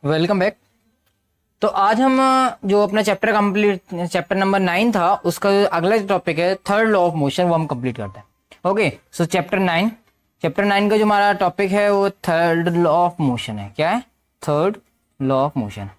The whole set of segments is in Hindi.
Welcome back. तो आज हम जो अपना चैप्टर नंबर 9 था उसका जो अगला टॉपिक है थर्ड लॉ ऑफ मोशन, वो हम कंप्लीट करते हैं। ओके, सो चैप्टर 9 का जो हमारा टॉपिक है वो थर्ड लॉ ऑफ मोशन है। क्या है? Third law of motion.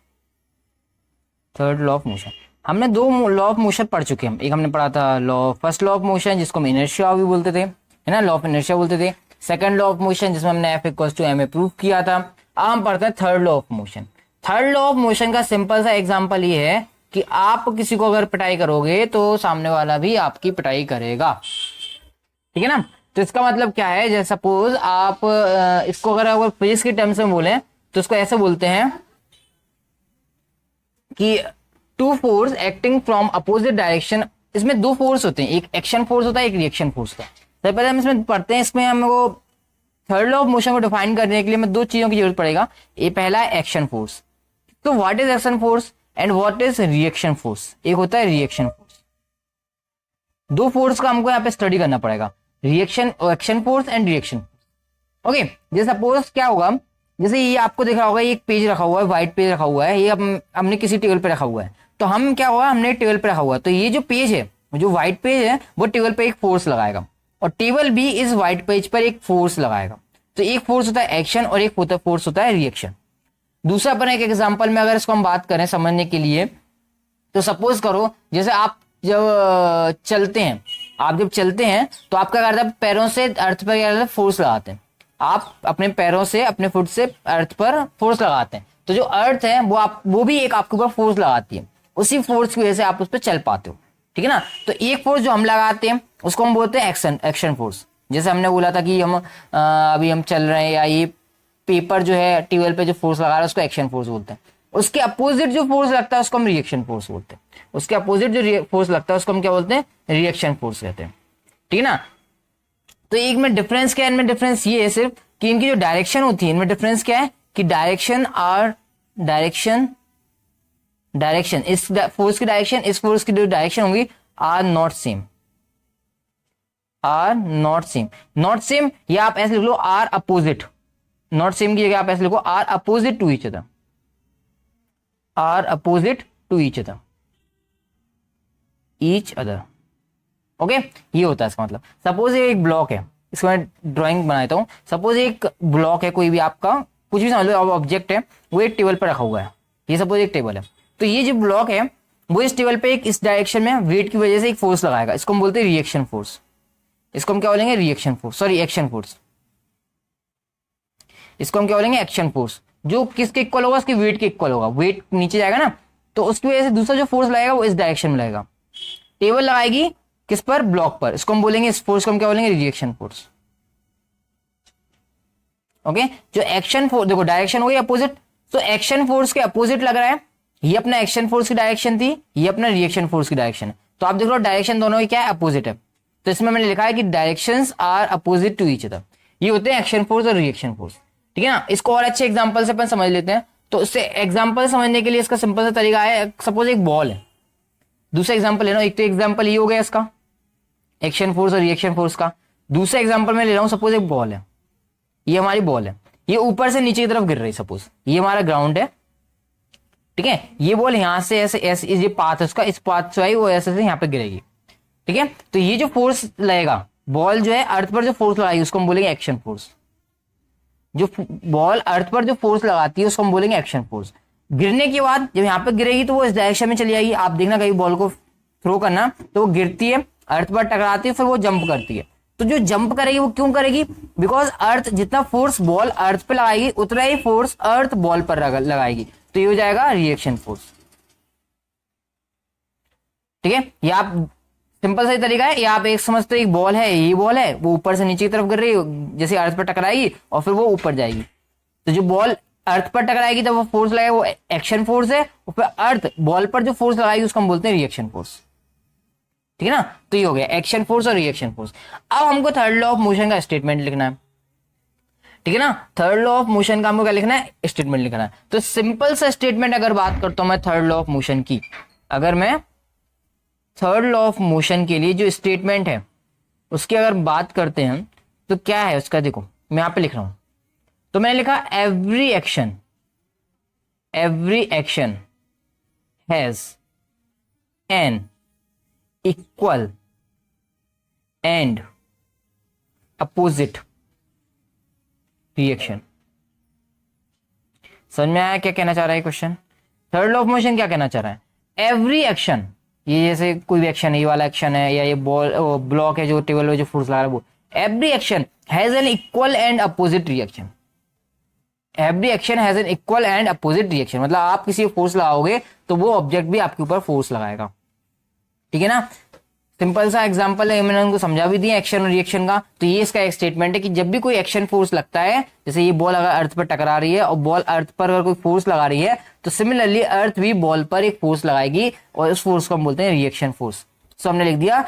Third law of motion हमने दो लॉ ऑफ मोशन पढ़ चुके हैं। एक हमने पढ़ा था फर्स्ट लॉ ऑफ मोशन जिसको हम इनर्शिया भी बोलते थे, है ना, लॉ ऑफ इनर्शिया बोलते थे। सेकंड लॉ ऑफ मोशन जिसमें हमने F=ma प्रूव किया था। अब हम पढ़ते हैं third law of motion. Third law of motion का सिंपल सा एग्जांपल ये है कि आप किसी को अगर पिटाई करोगे तो सामने वाला भी आपकी पिटाई करेगा, ठीक है ना। तो इसका मतलब क्या है, जैसे सपोज आप इसको अगर फिजिक्स के टर्म्स में बोलें तो इसको ऐसे बोलते हैं कि two force acting from opposite direction. इसमें दो फोर्स होते हैं, एक एक्शन फोर्स होता है, एक रिएक्शन फोर्स होता है। सबसे पहले हम इसमें पढ़ते हैं, इसमें हमको थर्ड लॉ ऑफ मोशन को डिफाइन करने के लिए हमें दो चीजों की जरूरत पड़ेगा। ये पहला है एक्शन फोर्स। तो what is action force and what is reaction force? एक होता है रिएक्शन फोर्स। दो फोर्स का हमको यहाँ पे स्टडी करना पड़ेगा, reaction action force and reaction. Okay, जैसे सपोज क्या होगा, जैसे ये आपको दिख रहा होगा, ये एक पेज रखा हुआ है, व्हाइट पेज रखा हुआ है, ये हमने किसी टेबल पे रखा हुआ है। तो हम क्या हुआ, हमने टेबल पे रखा हुआ है, तो ये जो पेज है, जो व्हाइट पेज है, वो टेबल पे एक फोर्स लगाएगा और टेबल भी इस व्हाइट पेज पर एक फोर्स लगाएगा। तो एक फोर्स होता है एक्शन और एक फोर्स होता है रिएक्शन। दूसरा अपन एक एग्जांपल में अगर इसको हम बात करें समझने के लिए, तो सपोज करो जैसे आप जब चलते हैं, तो आप क्या करते हैं, पैरों से अर्थ पर क्या करते हैं, फोर्स लगाते हैं। आप अपने पैरों से, अपने फुट से अर्थ पर फोर्स लगाते हैं। तो जो अर्थ है वो भी एक आपके ऊपर फोर्स लगाती है। उसी फोर्स की वजह से आप उस पर चल पाते हो, ठीक है ना। तो एक फोर्स जो हम लगाते हैं उसको हम बोलते हैं एक्शन फोर्स। जैसे हमने बोला था कि अभी हम चल रहे हैं, या ये पेपर जो है टेबल पे जो फोर्स लगा रहा है उसको एक्शन फोर्स बोलते हैं। उसके अपोजिट जो फोर्स लगता है उसको हम रिएक्शन फोर्स बोलते हैं। उसके अपोजिट जो फोर्स लगता है उसको हम क्या बोलते हैं, रिएक्शन फोर्स कहते हैं, ठीक है ना। तो एक में डिफरेंस क्या है, इनमें डिफरेंस ये है सिर्फ कि इनकी जो डायरेक्शन होती है, इनमें डिफरेंस क्या है कि डायरेक्शन इस फोर्स की डायरेक्शन, इस फोर्स की जो डायरेक्शन होगी are not same. Not same या आप ऐसे लिख लो आर अपोजिट। नॉट सेम की जगह आप ऐसे लिखो are opposite to each other. Okay, ये होता है इसका मतलब। सपोज ये एक ब्लॉक है, इसको मैं ड्राइंग बनाता हूं। सपोज एक ब्लॉक है, कोई भी आपका कुछ भी समझ लो, ऑब्जेक्ट है, वो एक टेबल पर रखा हुआ है। ये सपोज एक टेबल है, तो ये जो ब्लॉक है वो इस टेबल पे एक इस डायरेक्शन में वेट की वजह से एक फोर्स लगाएगा। इसको हम बोलते हैं रिएक्शन फोर्स। इसको हम क्या बोलेंगे, एक्शन फोर्स। इसको हम क्या बोलेंगे, एक्शन फोर्स। जो किसके इक्वल होगा, उसके वेट के इक्वल होगा। वेट नीचे जाएगा ना, तो उसकी वजह से दूसरा जो फोर्स लगेगा वो इस डायरेक्शन में लगेगा। टेबल लगाएगी किस पर, ब्लॉक पर। इसको हम बोलेंगे, इस फोर्स को हम क्या बोलेंगे, रिएक्शन फोर्स। ओके, जो एक्शन फोर्स, देखो डायरेक्शन हो गई अपोजिट, तो एक्शन फोर्स के अपोजिट लग रहा है। ये अपना एक्शन फोर्स की डायरेक्शन थी, ये अपना रिएक्शन फोर्स की डायरेक्शन है। तो आप देख लो डायरेक्शन दोनों की क्या है, अपोजिट है। तो इसमें मैंने लिखा है कि directions are opposite to each other. ये होते हैं एक्शन फोर्स और रिएक्शन फोर्स, ठीक है ना। इसको और अच्छे एग्जांपल से अपन समझ लेते हैं। तो इससे एग्जांपल समझने के लिए इसका सिंपल सा तरीका है, सपोज एक बॉल है, दूसरा एग्जांपल ले लो। एक तो एग्जांपल ये हो गया इसका एक्शन फोर्स और रिएक्शन फोर्स का। दूसरा एग्जांपल मैं ले रहा हूं, सपोज एक बॉल है, ये हमारी बॉल है, ये ऊपर से नीचे की तरफ गिर रही है। सपोज ये हमारा ग्राउंड है, ठीक है। ये बॉल यहां से ऐसे ऐसे, ये पाथ है उसका, इस पाथ से आई वो ऐसे से यहां पे गिरेगी, ठीक है। तो ये जो फोर्स लगेगा, बॉल जो है अर्थ पर जो फोर्स लगाएगी उसको हम बोलेंगे एक्शन फोर्स। जो बॉल अर्थ पर जो फोर्स लगाती है उसको हम बोलेंगे एक्शन फोर्स। गिरने के बाद जब यहाँ पे गिरेगी तो वो इस डायरेक्शन में चली जाएगी। आप देखना कहीं बॉल को थ्रो करना, तो वो गिरती है, अर्थ पर टकराती है, फिर वो जंप करती है। तो जो जंप करेगी वो क्यों करेगी, बिकॉज अर्थ, जितना फोर्स बॉल अर्थ पे लगाएगी उतना ही फोर्स अर्थ बॉल पर लगाएगी। तो ये हो जाएगा रिएक्शन फोर्स, ठीक है। ये आप सिंपल सा तरीका है। ये आप एक समझते एक बॉल है, ये बॉल है, वो ऊपर से नीचे की तरफ गिर रही है, जैसे अर्थ पर टकराएगी और फिर वो ऊपर जाएगी। तो जो बॉल अर्थ पर टकराएगी तब वो फोर्स लगेगा, वो एक्शन फोर्स है। और फिर अर्थ बॉल पर जो फोर्स लगाएगी उसको हम बोलते हैं रिएक्शन फोर्स, ठीक है ना। तो ये हो गया एक्शन फोर्स और रिएक्शन फोर्स। अब हमको थर्ड लॉ ऑफ मोशन का स्टेटमेंट लिखना है, ठीक है ना। थर्ड लॉ ऑफ मोशन का हमको क्या लिखना है, स्टेटमेंट लिखना है। तो सिंपल सा स्टेटमेंट अगर बात करता हूं मैं थर्ड लॉ ऑफ मोशन की, अगर मैं थर्ड लॉ ऑफ मोशन के लिए जो स्टेटमेंट है उसकी अगर बात करते हैं तो क्या है उसका, देखो मैं यहां पे लिख रहा हूं। तो मैंने लिखा every action every action has an equal and opposite reaction। समझ में आया क्या कहना चाह रहा है question? Third law of motion क्या कहना चाह रहा है? एवरी एक्शन, ये जैसे कोई भी एक्शन है, ये वाला एक्शन है या ये बॉल ब्लॉक है जो टेबल में जो फोर्स लगा रहा है वो, every action has an equal and opposite reaction. Every action has an equal and opposite reaction, मतलब आप किसी फोर्स लगाओगे तो वो ऑब्जेक्ट भी आपके ऊपर फोर्स लगाएगा। ठीक है ना? सिंपल सा एग्जांपल है, मैंने उनको समझा भी दिया एक्शन और रिएक्शन का। तो ये इसका एक स्टेटमेंट है कि जब भी कोई एक्शन फोर्स लगता है, जैसे ये बॉल अगर अर्थ पर टकरा रही है और बॉल अर्थ पर अगर कोई फोर्स लगा रही है, तो सिमिलरली अर्थ भी बॉल पर एक फोर्स लगाएगी और उस फोर्स को हम बोलते हैं रिएक्शन फोर्स। सो हमने लिख दिया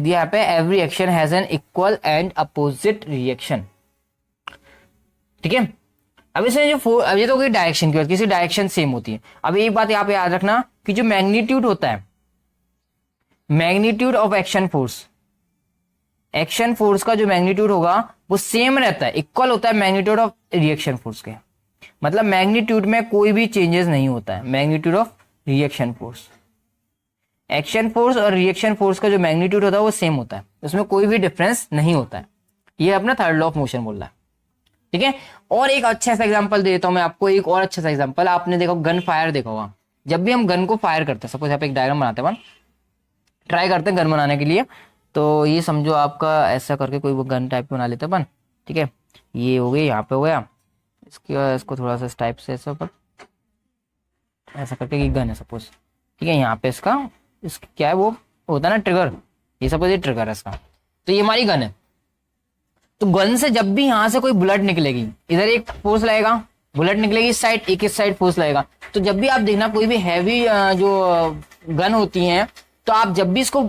यहाँ पे every action has an equal and opposite reaction. ठीक है? अब इसमें अब ये तो कोई डायरेक्शन की बात, किसी डायरेक्शन सेम होती है। अब एक बात यहाँ पे याद रखना कि जो मैग्नीट्यूड होता है, magnitude of action force, action force का जो मैग्नीट्यूड होगा वो सेम रहता है, इक्वल होता है मैग्नीट्यूड ऑफ रिएक्शन फोर्स के। मतलब मैग्नीट्यूड में कोई भी चेंजेस नहीं होता है, magnitude of reaction force. Action force और रिएक्शन फोर्स का जो मैग्नीट्यूड होता है वो सेम होता है, उसमें कोई भी डिफरेंस नहीं होता है। ये अपना थर्ड लॉ ऑफ मोशन बोल रहा है। ठीक है? और एक अच्छा सा एग्जांपल देता हूं मैं आपको, एक और अच्छा सा एग्जांपल। आपने देखो गन फायर देखा होगा, जब भी हम गन को फायर करते हैं, सपोज यहाँ पे एक डायग्राम बनाते हैं, ट्राई करते हैं गन बनाने के लिए। तो ये समझो आपका ऐसा करके कोई वो गन टाइप बना लेते हैं अपन। ठीक है? ये हो गई, यहाँ पे हो गया, इसको थोड़ा सा इस टाइप से ऐसा करके ये गन है सपोज। ठीक है? यहाँ पे इसका क्या है, वो होता है ना ट्रिगर, ये सपोज ये ट्रिगर है इसका। तो ये हमारी गन है। तो गन से जब भी यहाँ से कोई बुलेट निकलेगी, इधर एक फोर्स लगेगा, बुलेट निकलेगी इस साइड, एक इस साइड फोर्स लगेगा। तो जब भी आप देखना कोई भी हैवी जो गन होती है, तो आप जब भी इसको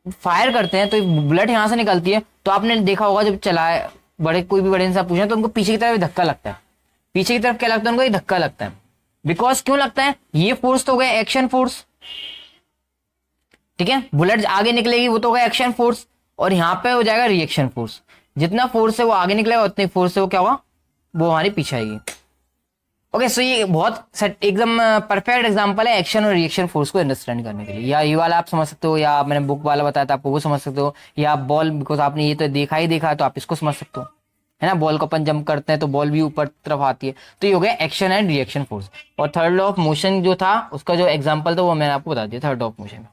फायर करते हैं तो बुलेट यहाँ से निकलती है, तो आपने देखा होगा जब चलाए बड़े कोई भी बड़े इंसान पूछे तो उनको पीछे की तरफ धक्का लगता है। पीछे की तरफ क्या लगता है उनको? धक्का लगता है। बिकॉज क्यों लगता है? ये फोर्स तो हो गया एक्शन फोर्स। ठीक है? बुलेट आगे निकलेगी वो तो हो गया एक्शन फोर्स, और यहाँ पे हो जाएगा रिएक्शन फोर्स। जितना फोर्स से वो आगे निकलेगा उतनी फोर्स से वो क्या होगा, वो हमारी पीछे आएगी। ओके, सो ये बहुत एकदम परफेक्ट एग्जांपल है एक्शन और रिएक्शन फोर्स को अंडरस्टैंड करने के लिए। या ये वाला आप समझ सकते हो, या मैंने बुक वाला बताया था आपको वो समझ सकते हो, या बॉल, बिकॉज आपने ये तो देखा ही देखा है तो आप इसको समझ सकते हो, है ना? बॉल को अपन जंप करते हैं तो बॉल भी ऊपर तरफ आती है। तो ये हो गया एक्शन एंड रिएक्शन फोर्स। और थर्ड लॉ ऑफ मोशन जो था उसका जो एग्जाम्पल था वो मैंने आपको बता दिया, third law of motion.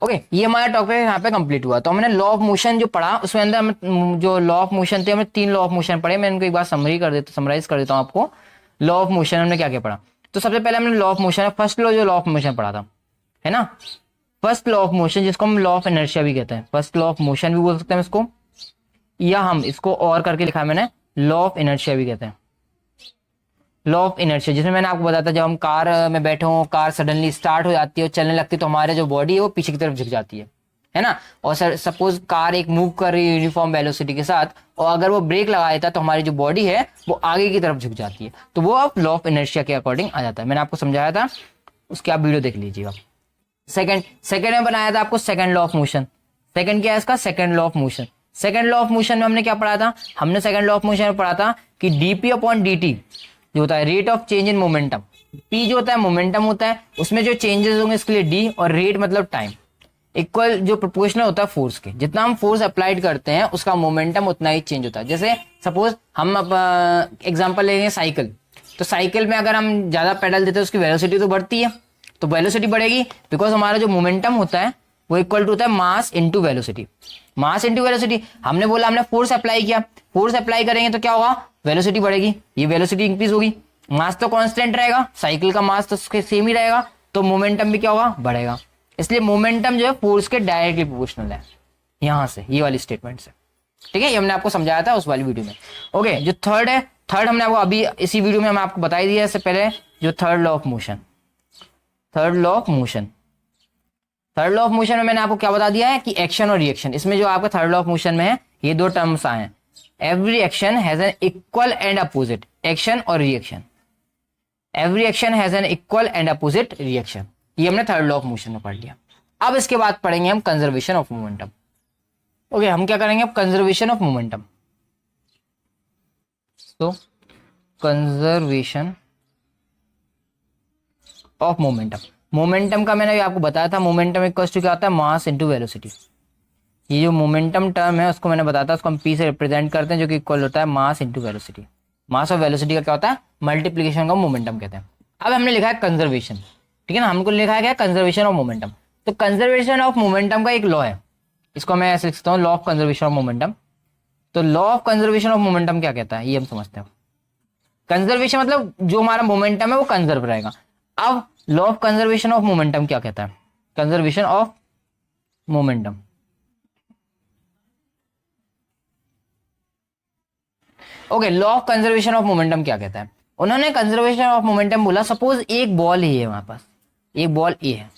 Okay, ये हमारा टॉपिक यहाँ पे कंप्लीट हुआ। तो हमने लॉ ऑफ मोशन जो पढ़ा उसमें अंदर जो लॉ ऑफ मोशन थे, हमने 3 लॉ ऑफ मोशन पढ़े। मैं इनको एक बार समराइज कर देता हूँ आपको। लॉ ऑफ मोशन हमने क्या क्या पढ़ा? तो सबसे पहले हमने law of motion, first law जो लॉ ऑफ मोशन पढ़ा था, है ना? फर्स्ट लॉ ऑफ मोशन जिसको हम लॉ ऑफ इनर्शिया भी कहते हैं, फर्स्ट लॉ ऑफ मोशन भी बोल सकते हैं इसको, या हम इसको और करके लिखा है मैंने, लॉ ऑफ इनर्शिया भी कहते हैं। लॉ ऑफ इनर्शिया, जिसमें मैंने आपको बताया था जब हम कार में बैठे हो, कार सडनली स्टार्ट हो जाती है और चलने लगती है तो हमारे जो बॉडी है वो पीछे की तरफ झुक जाती है ना? और सपोज कार एक मूव कर रही है यूनिफॉर्म वेलोसिटी के साथ, और अगर वो ब्रेक लगा देता है तो हमारी जो बॉडी है वो आगे की तरफ झुक जाती है। तो वो अब लॉ ऑफ इनर्शिया के अकॉर्डिंग आ जाता है। मैंने आपको समझाया था, उसके आप वीडियो देख लीजिएगा। सेकंड में बनाया था आपको second law of motion. Second क्या है इसका? Second law of motion. Second law of motion में हमने क्या पढ़ा था? हमने सेकंड लॉ ऑफ मोशन में पढ़ा था कि डीपी अपॉन dt जो होता है rate of change in momentum, p जो होता है मोमेंटम होता है, उसमें जो चेंजेस होंगे इसके लिए d, और रेट मतलब टाइम, इक्वल जो प्रोपोर्शनल होता है फोर्स के। जितना हम फोर्स अप्लाइड करते हैं उसका मोमेंटम उतना ही चेंज होता है। जैसे सपोज हम एग्जांपल लेंगे साइकिल, तो साइकिल में अगर हम ज्यादा पेडल देते हैं उसकी वेलोसिटी तो बढ़ती है, तो वेलोसिटी बढ़ेगी बिकॉज हमारा जो मोमेंटम होता है वो इक्वल टू होता है मास इंटू वेलोसिटी। मास इंटू वेलोसिटी, हमने बोला हमने फोर्स अप्लाई किया, फोर्स अप्लाई करेंगे तो क्या होगा? वेलोसिटी बढ़ेगी, ये वेलोसिटी इंक्रीज होगी। मास तो कांस्टेंट रहेगा, साइकिल का मास तो सेम ही रहेगा, तो मोमेंटम भी क्या होगा? बढ़ेगा। इसलिए मोमेंटम जो है फोर्स के डायरेक्टली प्रोपोर्शनल है, यहां से ये वाली स्टेटमेंट से। ठीक है, ये हमने आपको समझाया था उस वाली वीडियो में। ओके, जो थर्ड है, थर्ड हमने आपको अभी इसी वीडियो में हम आपको बता ही दिया इससे पहले, जो third law of motion. Third law of motion, third law of motion में मैंने आपको क्या बता दिया है कि एक्शन और रिएक्शन, इसमें जो आपका थर्ड लॉ ऑफ मोशन में है ये 2 टर्म्स आए हैं, every action has an equal and opposite, action और reaction. Every action has an equal and opposite reaction, ये हमने थर्ड लॉ ऑफ मोशन में पढ़ लिया। अब इसके बाद पढ़ेंगे हम कंजर्वेशन ऑफ मोमेंटम। ओके, हम क्या करेंगे अब? Conservation of momentum. तो कंजर्वेशन ऑफ मोमेंटम। मोमेंटम का मैंने आपको बताया था, मोमेंटम इक्वल्स टू क्या होता है, मास इनटू वेलोसिटी। ये जो मोमेंटम टर्म है उसको मैंने बताया था, उसको हम पी से रिप्रेजेंट करते हैं, जो कि इक्वल होता है मास इनटू वेलोसिटी। मास और वेलोसिटी का क्या होता है, मल्टीप्लीकेशन का मोमेंटम कहते हैं। अब हमने लिखा है कंजर्वेशन, ठीक है ना, हमको लिखा है क्या, कंजर्वेशन ऑफ मोमेंटम। तो कंजर्वेशन ऑफ मोमेंटम का एक लॉ है, इसको मैं ऐसे लिख सकता हूँ, law of conservation of momentum. तो law of conservation of momentum क्या कहता है, ये हम समझते हैं। कंजर्वेशन मतलब जो हमारा मोमेंटम है वो कंजर्व रहेगा। अब law of conservation of momentum क्या कहता है, conservation of momentum. Okay, law of conservation of momentum क्या कहता है, उन्होंने कंजर्वेशन ऑफ मोमेंटम बोला, सपोज एक बॉल ही है हमारे पास, एक बॉल ए है,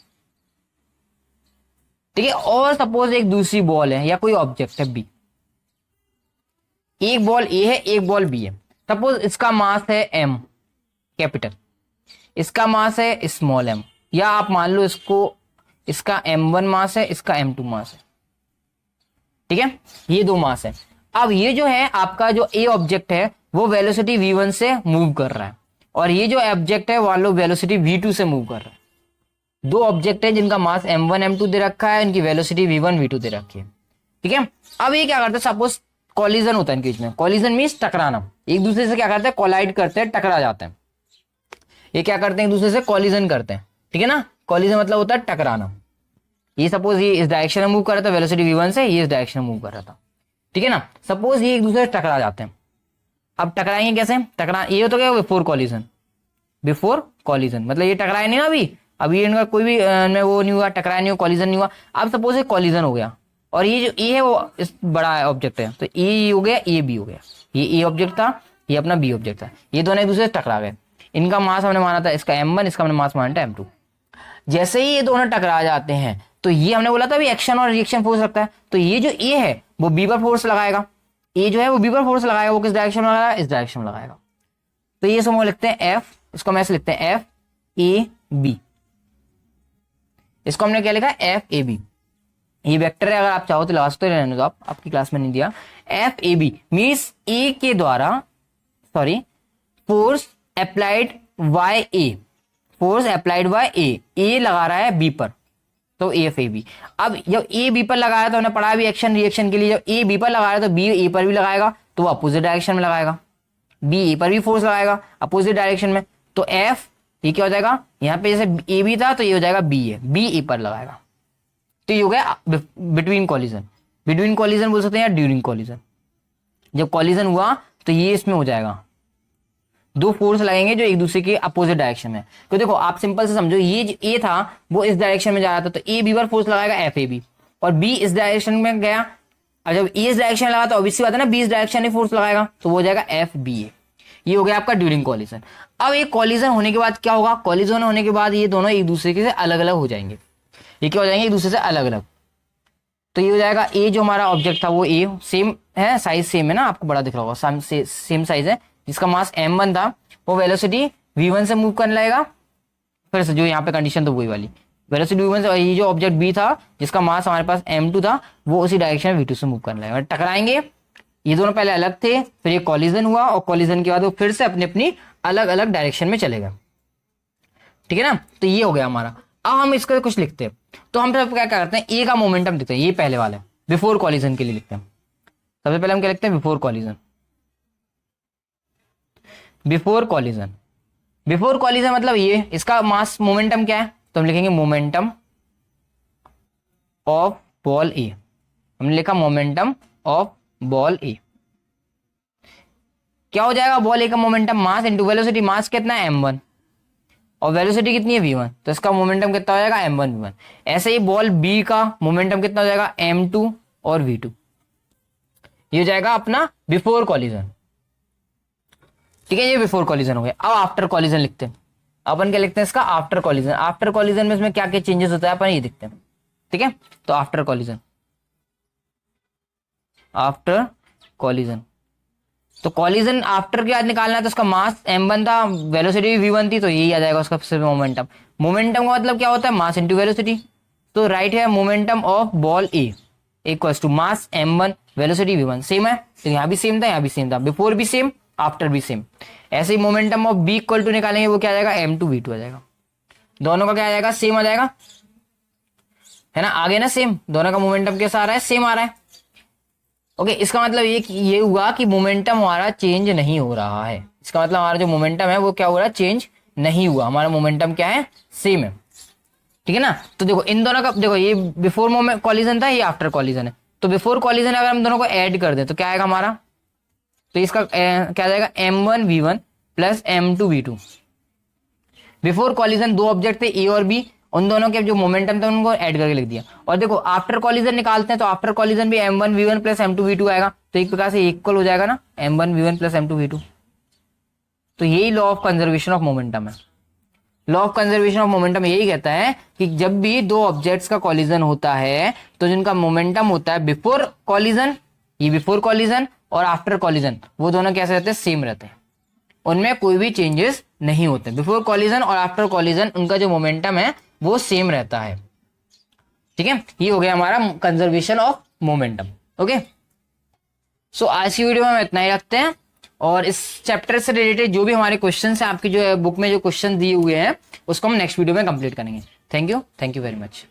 ठीक है, और सपोज एक दूसरी बॉल है या कोई ऑब्जेक्ट है बी। एक बॉल ए है, एक बॉल बी है। सपोज इसका मास है m कैपिटल, इसका मास है स्मॉल m, या आप मान लो इसको, इसका m1 मास है, इसका m2 मास है, ठीक है, ये दो मास है। अब ये जो है आपका जो ए ऑब्जेक्ट है वो वेलोसिटी v1 से मूव कर रहा है, और ये जो ऑब्जेक्ट है वो वेलोसिटी v2 से मूव कर रहा है। दो ऑब्जेक्ट है जिनका मास m1 m2 दे रखा है, इनकी वेलोसिटी v1 v2 दे रखी है, ठीक है। अब ये क्या करते हैं, सपोज कॉलिजन होता है इनके बीच में, कॉलिजन मीन्स टकराना, एक दूसरे से क्या करते हैं, कोलाइड करते हैं, टकरा जाते हैं। ये क्या करते हैं, एक दूसरे से कॉलिजन करते हैं, ठीक है ना, कॉलिजन मतलब होता है टकराना। ये सपोज ये इस डायरेक्शन में मूव कर रहा था वेलोसिटी v1 से, ये इस डायरेक्शन में मूव कर रहा था, ठीक है ना। सपोज ये एक दूसरे से टकरा जाते हैं। अब टकराएंगे कैसे, ये तो क्या बिफोर कॉलिजन, बिफोर कॉलिजन मतलब ये टकराए नहीं ना अभी इनका कोई भी वो नहीं हुआ, टकराया नहीं हुआ, कॉलिजन नहीं हुआ। अब सपोज ये कॉलिजन हो गया, और ये जो ए है वो इस बड़ा ऑब्जेक्ट है, तो ए हो गया, ए बी हो गया, ये ए ऑब्जेक्ट था, ये अपना बी ऑब्जेक्ट था, ये दोनों एक दूसरे से टकरा गए। इनका मास हमने माना था, इसका m1, इसका हमने मास माना था m2। जैसे ही ये दोनों टकरा जाते हैं तो ये हमने बोला था भी एक्शन और रिएक्शन फोर्स लगता है, तो ये जो ए है वो बी पर फोर्स लगाएगा, ए जो है वो बी पर फोर्स लगाएगा, वो किस डायरेक्शन में लगाएगा, इस डायरेक्शन में लगाएगा। तो ये समूह लिखते हैं एफ, इसको हम ऐसे लिखते हैं एफ ए बी, इसको हमने क्या लिखा, एफ ए बी। ये वेक्टर है, अगर आप चाहो तो लगा सकते हो, रहने दो आप, आपकी क्लास में नहीं दिया। F A B means A के द्वारा, sorry, force applied by A, force applied by A लगा रहा है बी पर, तो एफ ए बी। अब जब ए बी पर लगाया तो हमने पढ़ा भी एक्शन रिएक्शन के लिए, जब ए बी पर लगाया तो बी ए पर भी लगाएगा, तो वो अपोजिट डायरेक्शन में लगाएगा, बी ए पर भी फोर्स लगाएगा अपोजिट डायरेक्शन में। तो एफ ये क्या हो जाएगा, यहाँ पे जैसे ए बी था तो ये हो जाएगा बी ए, बी ए पर लगाएगा, तो ये हो गया बिटवीन कॉलिजन। बिटवीन कॉलिजन बोल सकते हैं या ड्यूरिंग कॉलिजन। जब कॉलिजन हुआ तो ये इसमें हो जाएगा, दो फोर्स लगेंगे जो एक दूसरे के अपोजिट डायरेक्शन में। तो देखो आप सिंपल से समझो, ये जो ए था वो इस डायरेक्शन में जा रहा था, तो ए बी पर फोर्स लगाएगा एफ ए बी, और बी इस डायरेक्शन में गया, और जब ए इस डायरेक्शन में लगा तो ऑब्वियसली बात है ना, बी इस डायरेक्शन में फोर्स लगाएगा, तो वो हो जाएगा एफ बी ए। ये हो गया आपका ड्यूरिंग कॉलिजन। अब एक कॉलिजन होने के बाद क्या होगा, कॉलिजन होने के बाद ये दोनों एक दूसरे से अलग अलग हो जाएंगे। ये क्या हो जाएंगे, एक दूसरे से अलग अलग। तो ये हो जाएगा ए जो हमारा ऑब्जेक्ट था वो ए सेम है, साइज सेम है ना, आपको बड़ा दिख रहा होगा, सेम साइज है, जिसका मास m1 था वो वेलोसिटी v1 से मूव करने लगेगा। फिर से जो यहाँ पे कंडीशन तो वही वाली वेलोसिटी v1 से, और ये जो ऑब्जेक्ट b था जिसका मास हमारे पास m2 था वो उसी डायरेक्शन में v2 से मूव करने लगेगा, टकराएंगे। ये दोनों पहले अलग थे, फिर ये कॉलिजन हुआ, और कॉलिजन के बाद वो फिर से अपनी अपनी अलग अलग डायरेक्शन में चलेगा, ठीक है ना। तो ये हो गया हमारा। अब हम इसका कुछ लिखते हैं, तो हम सब क्या करते हैं, ए का मोमेंटम लिखते हैं, ये पहले वाला है, बिफोर कॉलिजन के लिए लिखते हैं। सबसे पहले हम क्या लिखते हैं, before collision. Before collision, before collision मतलब ये, इसका मास मोमेंटम क्या है, तो हम लिखेंगे मोमेंटम ऑफ बॉल ए। हमने लिखा मोमेंटम ऑफ बॉल ए। क्या हो जाएगा बॉल ए का मोमेंटम, मास इंटू वेलोसिटी। मास कितना है m1 और वेलोसिटी कितनी है v1, तो इसका मोमेंटम कितना हो जाएगा m1 v1। ऐसे ही बॉल बी का मोमेंटम कितना हो जाएगा m2 और v2। ये हो जाएगा अपना बिफोर कॉलिजन, ठीक है, ये बिफोर कॉलिजन हो गया। अब आफ्टर कॉलिजन लिखते हैं, अपन क्या लिखते हैं इसका, आफ्टर कॉलिजन। आफ्टर कॉलिजन में इसमें क्या क्या चेंजेस होता है अपन ये देखते हैं, ठीक है। तो आफ्टर कॉलिजन, आफ्टर कॉलिजन, तो कॉलिजन आफ्टर के बाद निकालना है, तो उसका मास m1 था, वेलोसिटी v1 थी, तो यही आ जाएगा उसका सिर्फ मोमेंटम। मोमेंटम का मतलब क्या होता है, मास इंटू वेलोसिटी। तो राइट है momentum of ball A equals to mass m1 velocity v1, same है, तो यहाँ भी सेम था, यहाँ भी सेम था, बिफोर भी सेम, आफ्टर भी सेम। ऐसे ही momentum of B equal to निकालेंगे, वो क्या आ जाएगा m2 v2 आ जाएगा। दोनों का क्या आ जाएगा, सेम आ जाएगा, है ना, आगे ना सेम, दोनों का मोमेंटम कैसा आ रहा है, सेम आ रहा है। ओके, इसका मतलब ये हुआ कि मोमेंटम हमारा चेंज नहीं हो रहा है। इसका मतलब हमारा जो मोमेंटम है वो क्या हो रहा है, चेंज नहीं हुआ, हमारा मोमेंटम क्या है, सेम है। ठीक है ना। तो देखो इन दोनों का, देखो ये बिफोर मोमेंट कॉलिजन था, ये आफ्टर कॉलिजन है। तो बिफोर कॉलिजन अगर हम दोनों को ऐड कर दें तो क्या आएगा हमारा, तो इसका क्या जाएगा, m1v1 plus m2v2। Before collision दो ऑब्जेक्ट थे ए और बी, उन दोनों के जो मोमेंटम थे उनको ऐड करके लिख दिया। और देखो आफ्टर कॉलिजन निकालते हैं तो आफ्टर कॉलिजन भी m1v1 प्लस m2v2 आएगा, तो एक प्रकार से इक्वल हो जाएगा ना m1v1 प्लस m2v2। तो यही law of conservation of momentum है। Law of conservation of momentum यही कहता है कि जब भी दो ऑब्जेक्ट्स का कॉलिजन होता है तो जिनका मोमेंटम होता है बिफोर कॉलिजन, ये बिफोर कॉलिजन और आफ्टर कॉलिजन, वो दोनों कैसे रहते हैं, सेम रहते हैं, उनमें कोई भी चेंजेस नहीं होते। बिफोर कॉलिजन और आफ्टर कॉलिजन उनका जो मोमेंटम है वो सेम रहता है। ठीक है, ये हो गया हमारा कंजर्वेशन ऑफ मोमेंटम। ओके, सो आज की वीडियो में हम इतना ही रखते हैं, और इस चैप्टर से रिलेटेड जो भी हमारे क्वेश्चंस हैं आपकी जो बुक में जो क्वेश्चन दिए हुए हैं उसको हम नेक्स्ट वीडियो में कंप्लीट करेंगे। Thank you very much.